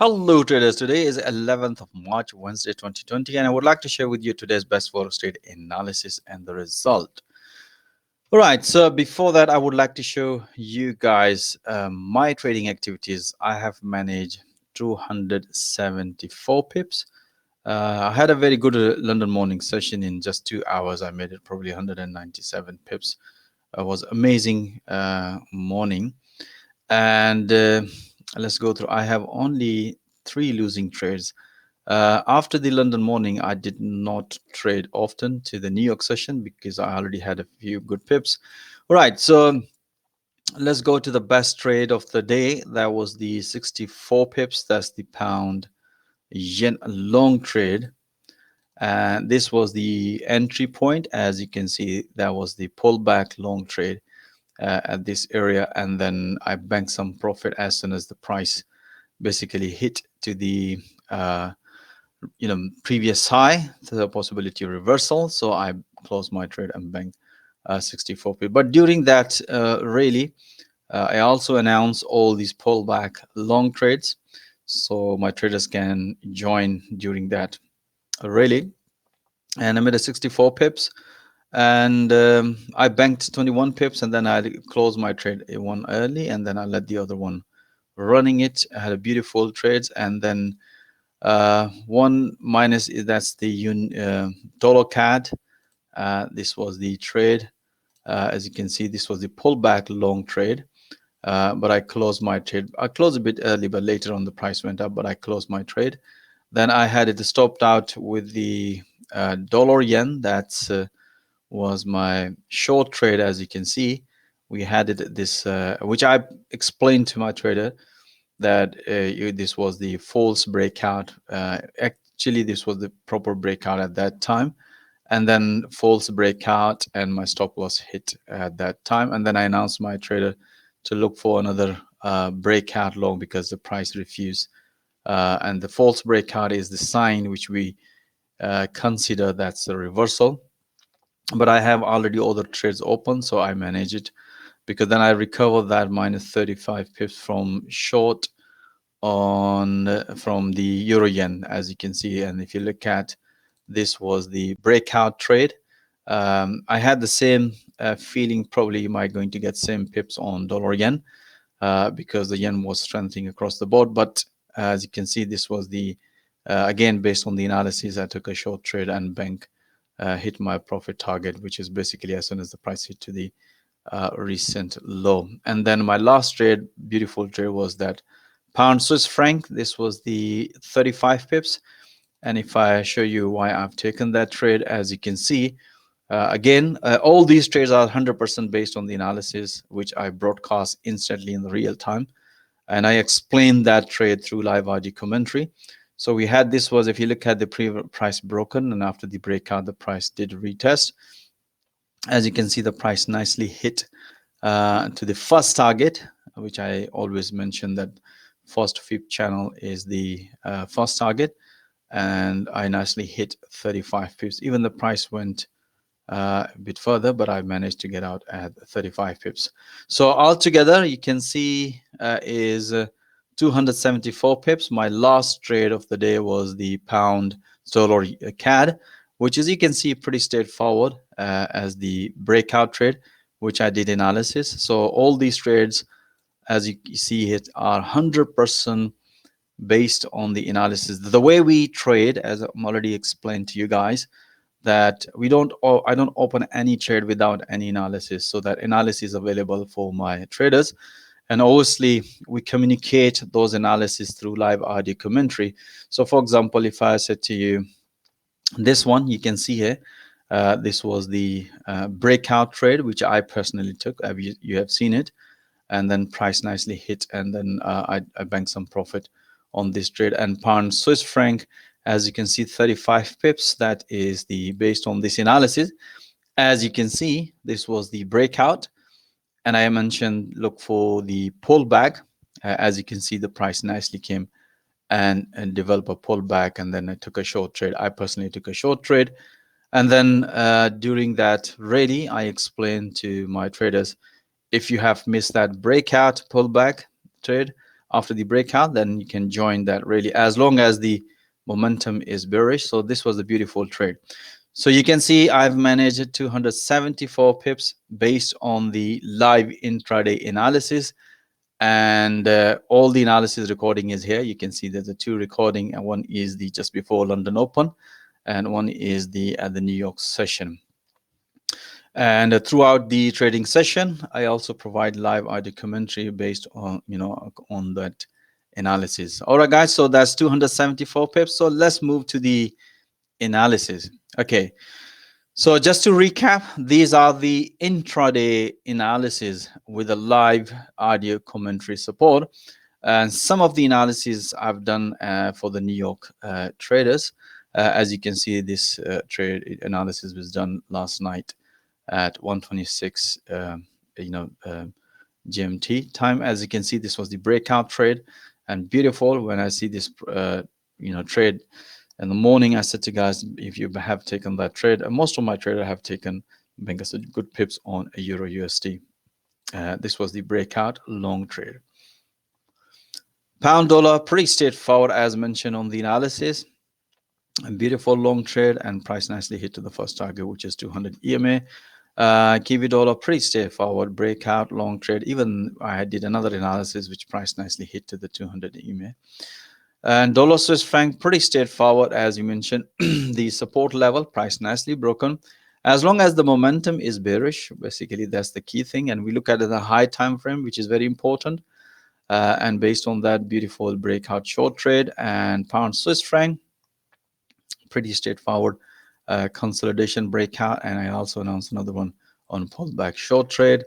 Hello traders, today is 11th of March, Wednesday 2020, and I would like to share with you today's best forex trade analysis and the result. All right, so before that, I would like to show you guys my trading activities. I have managed 274 pips. I had a very good London morning session. In just 2 hours I made it probably 197 pips. It was amazing morning. And let's go through. I have only 3 losing trades. After the London morning, I did not trade often to the New York session because I already had a few good pips. All right, so let's go to the best trade of the day. That was the 64 pips. That's the pound yen long trade. And this was the entry point. As you can see, that was the pullback long trade at this area, and then I banked some profit as soon as the price basically hit to the previous high, the possibility of reversal. So I closed my trade and banked 64p. But during that rally, I also announced all these pullback long trades, so my traders can join during that rally. And I made a 64 pips, and I banked 21 pips, and then I closed my trade one early, and then I let the other one running it. I had a beautiful trades, and then one minus is that's the dollar CAD. This was the trade. As you can see, this was the pullback long trade. But I closed my trade. I closed a bit early, but later on the price went up, but I closed my trade. Then I had it stopped out with the dollar yen. That's was my short trade. As you can see, we had it this which I explained to my trader that this was the false breakout. Actually, this was the proper breakout at that time, and then false breakout, and my stop loss hit at that time. And then I announced my trader to look for another breakout long because the price refused. And the false breakout is the sign which we consider that's a reversal. But I have already other trades open, so I manage it because then I recover that minus 35 pips from short on from the euro yen, as you can see. And if you look at this was the breakout trade. I had the same feeling, probably am I going to get same pips on dollar yen because the yen was strengthening across the board. But as you can see, this was the again based on the analysis, I took a short trade and bank hit my profit target, which is basically as soon as the price hit to the recent low. And then my last trade, beautiful trade, was that pound Swiss franc. This was the 35 pips. And if I show you why I've taken that trade, as you can see, again, all these trades are 100% based on the analysis, which I broadcast instantly in the real time. And I explained that trade through live RD commentary. So we had this was, if you look at the price broken, and after the breakout, the price did retest. As you can see, the price nicely hit to the first target, which I always mention that first fib channel is the first target. And I nicely hit 35 pips. Even the price went a bit further, but I managed to get out at 35 pips. So altogether, you can see is 274 pips. My last trade of the day was the pound dollar CAD, which is, you can see, pretty straightforward as the breakout trade, which I did analysis. So all these trades, as you see it, are 100% based on the analysis. The way we trade, as I'm already explained to you guys, that I don't open any trade without any analysis. So that analysis is available for my traders. And obviously, we communicate those analysis through live audio commentary. So for example, if I said to you, this one, you can see here, this was the breakout trade, which I personally took. You have seen it. And then price nicely hit, and then I banked some profit on this trade. And pound Swiss franc, as you can see, 35 pips. That is the based on this analysis. As you can see, this was the breakout, and I mentioned look for the pullback. As you can see, the price nicely came and developed a pullback, and then I took a short trade. I personally took a short trade, and then during that rally, I explained to my traders, if you have missed that breakout pullback trade, after the breakout, then you can join that really, as long as the momentum is bearish. So this was a beautiful trade. So you can see I've managed 274 pips based on the live intraday analysis, and all the analysis recording is here. You can see there's a two recording, and one is the just before London Open, and one is the at the New York session. And throughout the trading session, I also provide live audio commentary based on on that analysis. All right, guys. So that's 274 pips. So let's move to the analysis. Okay. So just to recap, these are the intraday analysis with a live audio commentary support. And some of the analysis I've done for the New York traders. As you can see, this trade analysis was done last night at 126 GMT time. As you can see, this was the breakout trade, and beautiful. When I see this trade in the morning, I said to guys, if you have taken that trade, and most of my traders have taken good pips on a Euro USD. This was the breakout long trade. Pound dollar, pretty straightforward as mentioned on the analysis. A beautiful long trade, and price nicely hit to the first target, which is 200 EMA. Kiwi dollar, pretty straightforward breakout long trade. Even I did another analysis which price nicely hit to the 200 EMA. And dollar Swiss franc, pretty straightforward as you mentioned. The support level, price nicely broken. As long as the momentum is bearish, basically that's the key thing. And we look at the high time frame, which is very important. And based on that, beautiful breakout short trade. And pound Swiss franc, pretty straightforward consolidation breakout. And I also announced another one on pullback short trade.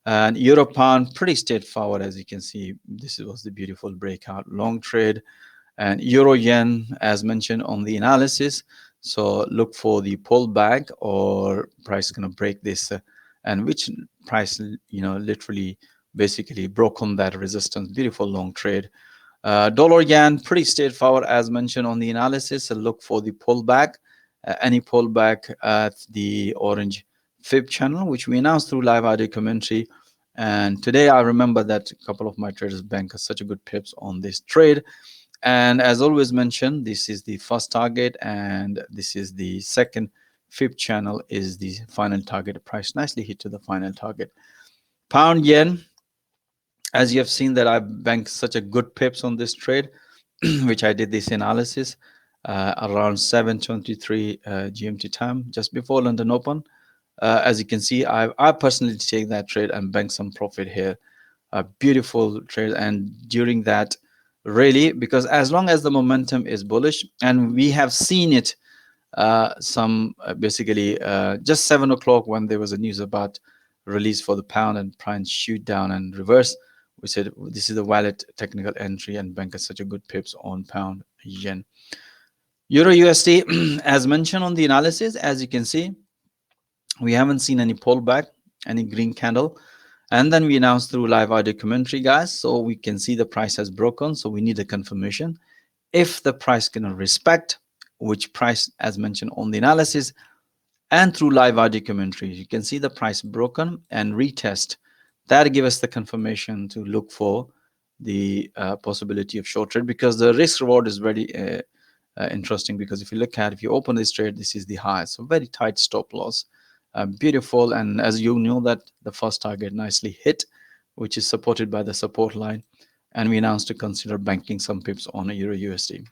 And euro pound, pretty straightforward as you can see. This was the beautiful breakout long trade. And euro yen, as mentioned on the analysis, so look for the pullback or price going to break this, and which price literally basically broke on that resistance. Beautiful long trade. Dollar yen, pretty straightforward as mentioned on the analysis. So look for the pullback, any pullback at the orange fib channel, which we announced through live audio commentary. And today I remember that a couple of my traders bank such a good pips on this trade. And as always mentioned, this is the first target, and this is the second fib channel is the final target. Price nicely hit to the final target. Pound yen, as you have seen that I banked such a good pips on this trade, which I did this analysis around 7:23 GMT time, just before London Open. As you can see, I personally take that trade and bank some profit here. A beautiful trade, and during that, really, because as long as the momentum is bullish, and we have seen it basically just 7 o'clock when there was a news about release for the pound and price shoot down and reverse, we said this is a valid technical entry and bank has such a good pips on pound yen. Euro USD, as mentioned on the analysis, as you can see, we haven't seen any pullback, any green candle. And then we announced through live audio commentary, guys, so we can see the price has broken. So we need a confirmation. If the price can respect, which price as mentioned on the analysis and through live audio commentary, you can see the price broken and retest. That give us the confirmation to look for the possibility of short trade, because the risk reward is very interesting. Because if you open this trade, this is the high, so very tight stop loss. Beautiful, and as you know that the first target nicely hit, which is supported by the support line, and we announced to consider banking some pips on a Euro USD.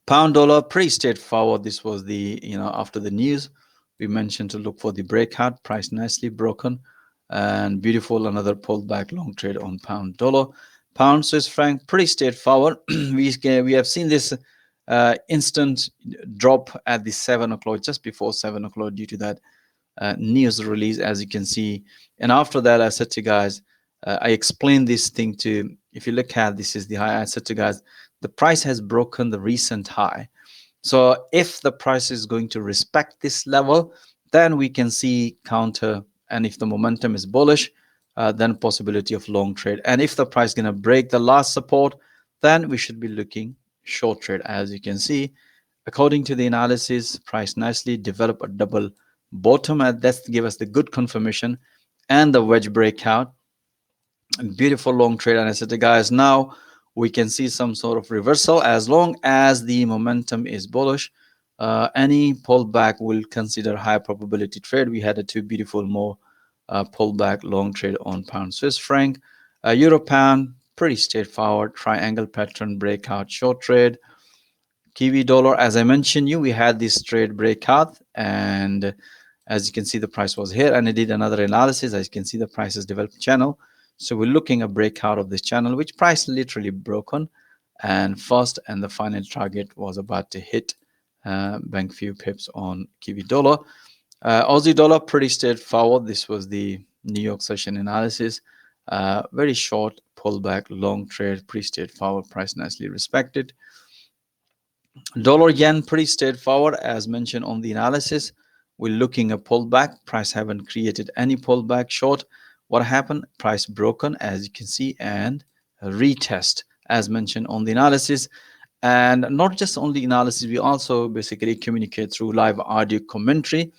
Pound dollar, pretty straightforward. This was the after the news we mentioned to look for the breakout, price nicely broken, and beautiful another pullback long trade on pound dollar. Pound Swiss franc, pretty straightforward. we have seen this instant drop at the 7 o'clock, just before 7 o'clock, due to that news release, as you can see. And after that, I said to guys, I explained this thing to, if you look at this is the high, I said to guys, the price has broken the recent high. So if the price is going to respect this level, then we can see counter. And if the momentum is bullish, then possibility of long trade. And if the price is going to break the last support, then we should be looking short trade. As you can see, according to the analysis, price nicely develop a double bottom, and that's give us the good confirmation and the wedge breakout. Beautiful long trade. And I said to guys, now we can see some sort of reversal as long as the momentum is bullish. Any pullback will consider high probability trade. We had a two beautiful more pullback long trade on pound Swiss franc. Euro pound, pretty straightforward triangle pattern breakout short trade. Kiwi dollar, as I mentioned you, we had this trade breakout, and as you can see, the price was here, and I did another analysis. As you can see, the price has developed channel. So we're looking a breakout of this channel, which price literally broken, and first and the final target was about to hit bank few pips on Kiwi dollar. Aussie dollar, pretty straightforward. This was the New York session analysis. Very short pullback, long trade, pretty straightforward. Price nicely respected. Dollar yen, pretty straightforward as mentioned on the analysis. We're looking a pullback. Price haven't created any pullback short. What happened? Price broken as you can see, and a retest as mentioned on the analysis. And not just on the analysis, we also basically communicate through live audio commentary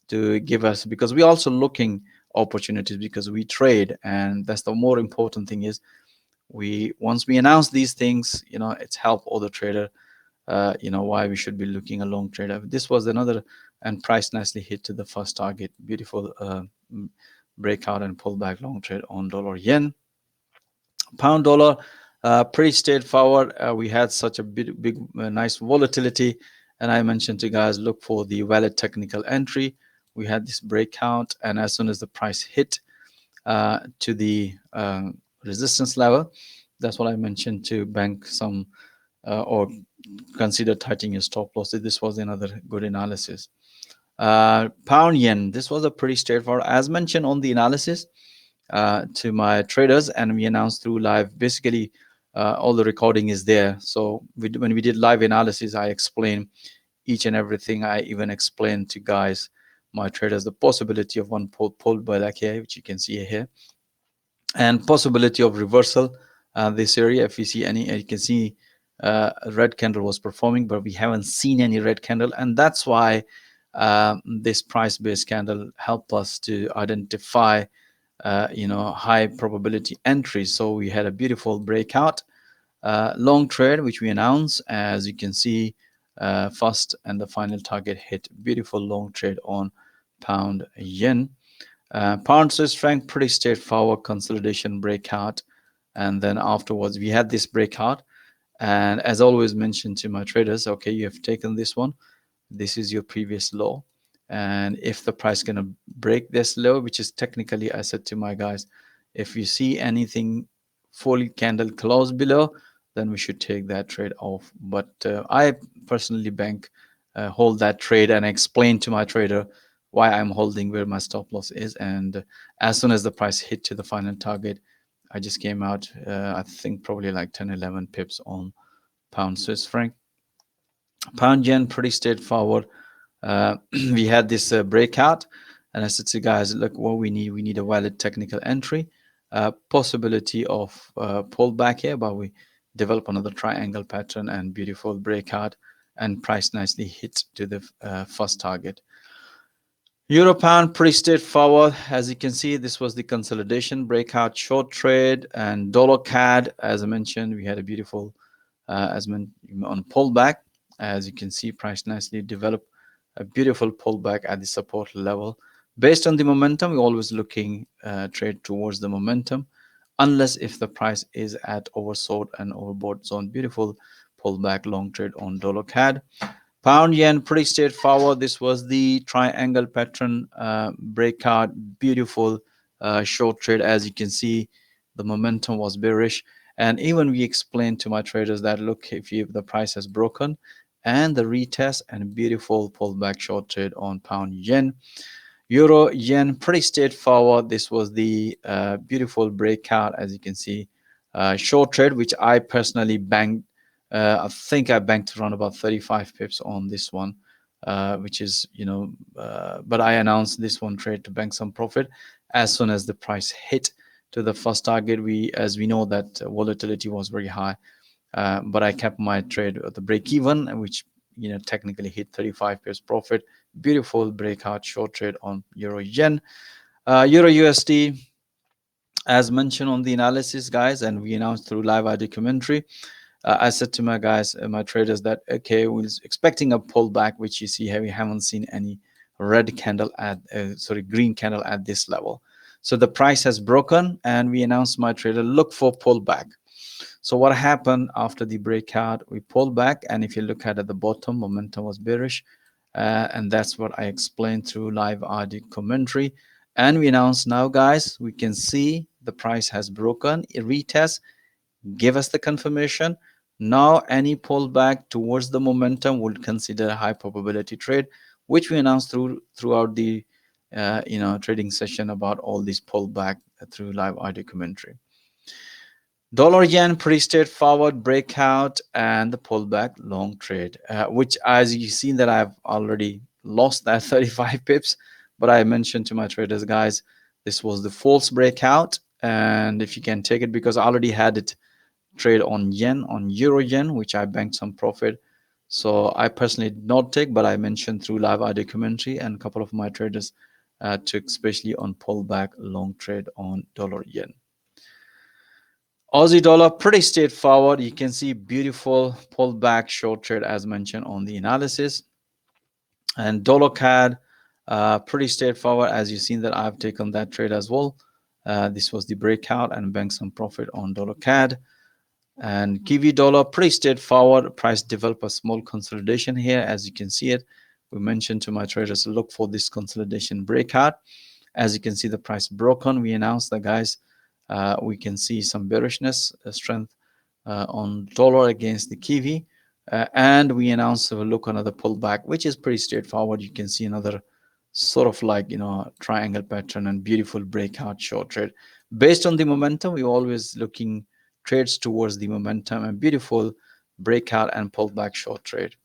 to give us, because we also looking opportunities, because we trade, and that's the more important thing is we once we announce these things, it's help other trader, why we should be looking a long trade. This was another, and price nicely hit to the first target. Beautiful breakout and pullback long trade on dollar yen. Pound dollar, pretty straightforward. We had such a big nice volatility, and I mentioned to guys look for the valid technical entry. We had this breakout, and as soon as the price hit to the resistance level, that's what I mentioned to bank some or consider tightening your stop loss. This was another good analysis. Pound yen, this was a pretty straightforward, as mentioned on the analysis to my traders, and we announced through live. Basically, all the recording is there. So when we did live analysis, I explained each and everything. I even explained to guys, my traders, the possibility of one pulled by that here, which you can see here, and possibility of reversal this area. If you see any, you can see a red candle was performing, but we haven't seen any red candle, and that's why this price based candle help us to identify high probability entries. So we had a beautiful breakout long trade which we announced, as you can see, first and the final target hit. Beautiful long trade on pound yen. Pound Swiss franc, pretty straightforward consolidation breakout, and then afterwards we had this breakout. And as always mentioned to my traders, okay, you have taken this one, this is your previous low, and if the price gonna break this low, which is technically, I said to my guys, if you see anything fully candle close below, then we should take that trade off. But I personally bank hold that trade, and explain to my trader why I'm holding, where my stop loss is, and as soon as the price hit to the final target, I just came out. I think probably like 10 11 pips on pound Swiss franc. Pound yen, pretty straightforward. We had this breakout, and I said to guys, look, what we need a valid technical entry, possibility of pullback here, but we develop another triangle pattern and beautiful breakout, and price nicely hit to the first target. Euro pound, pretty straightforward. As you can see, this was the consolidation breakout short trade. And dollar CAD, as I mentioned, we had a beautiful on pullback. As you can see, price nicely developed a beautiful pullback at the support level. Based on the momentum, we're always looking trade towards the momentum, unless if the price is at oversold and overbought zone. Beautiful pullback long trade on dollar CAD. Pound yen, pretty straightforward. This was the triangle pattern breakout. Beautiful short trade. As you can see, the momentum was bearish. And even we explained to my traders that, look, if the price has broken, and the retest, and beautiful pullback short trade on pound yen. Euro yen, pretty straightforward. This was the beautiful breakout, as you can see, short trade, which I personally banked. I think I banked around about 35 pips on this one, which is, but I announced this one trade to bank some profit as soon as the price hit to the first target. As we know that volatility was very high, but I kept my trade at the break even, which technically hit 35 pips profit. Beautiful breakout short trade on euro yen. Euro USD, As mentioned on the analysis, guys, and we announced through live audio commentary, I said to my guys, my traders, that okay, we was expecting a pullback, which you see here. We haven't seen any red candle at, sorry, green candle at this level. So the price has broken, and we announced my trader look for pullback. So what happened after the breakout? We pulled back, and if you look at the bottom, momentum was bearish, and that's what I explained through live audio commentary. And we announced now, guys, we can see the price has broken. It retest, give us the confirmation. Now any pullback towards the momentum would consider a high probability trade, which we announced throughout the trading session about all these pullback through live audio commentary. Dollar yen pretty straightforward breakout and the pullback long trade, which as you've seen that I've already lost that 35 pips, but I mentioned to my traders, guys, this was the false breakout, and if you can take it, because I already had it trade on yen, on euro yen, which I banked some profit. So I personally did not take, but I mentioned through live audio commentary, and a couple of my traders took, especially on pullback long trade on dollar yen. Aussie dollar, pretty straightforward. You can see beautiful pullback short trade as mentioned on the analysis. And dollar CAD, pretty straightforward, as you've seen that I've taken that trade as well. This was the breakout and banked some profit on dollar CAD. And Kiwi dollar, pretty straightforward. Price develop a small consolidation here, as you can see it. We mentioned to my traders to look for this consolidation breakout. As you can see, the price broke on. We announced that, guys, we can see some bearishness strength on dollar against the Kiwi. And we announced a look another pullback, which is pretty straightforward. You can see another sort of like, triangle pattern and beautiful breakout short trade. Based on the momentum, we're always looking trades towards the momentum and beautiful breakout and pullback short trade.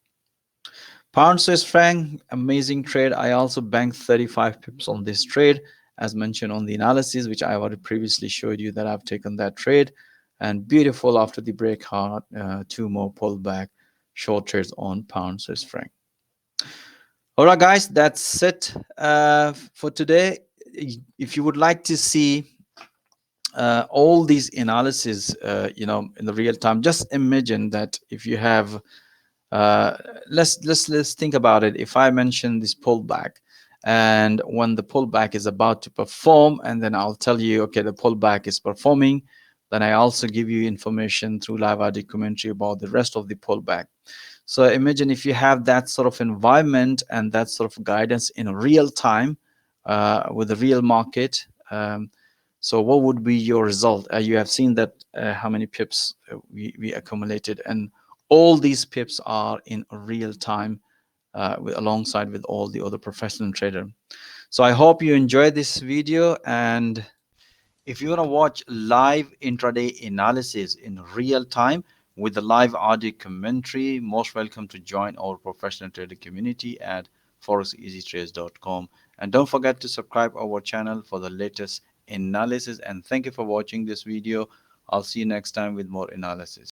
Pound Swiss franc, amazing trade. I also banked 35 pips on this trade, as mentioned on the analysis, which I already previously showed you that I've taken that trade. And beautiful after the breakout, two more pullback short trades on Pound Swiss franc. All right, guys, that's it for today. If you would like to see all these analysis, in the real time, just imagine that if you have uh, let's think about it. If I mention this pullback, and when the pullback is about to perform, and then I'll tell you, okay, the pullback is performing, then I also give you information through live audio commentary about the rest of the pullback. So imagine if you have that sort of environment and that sort of guidance in real time with the real market. So what would be your result? You have seen that how many pips we accumulated, and all these pips are in real time alongside with all the other professional trader. So I hope you enjoyed this video, and if you want to watch live intraday analysis in real time with the live audio commentary, most welcome to join our professional trader community at forexeasytrades.com. And don't forget to subscribe our channel for the latest analysis. And thank you for watching this video. I'll see you next time with more analysis.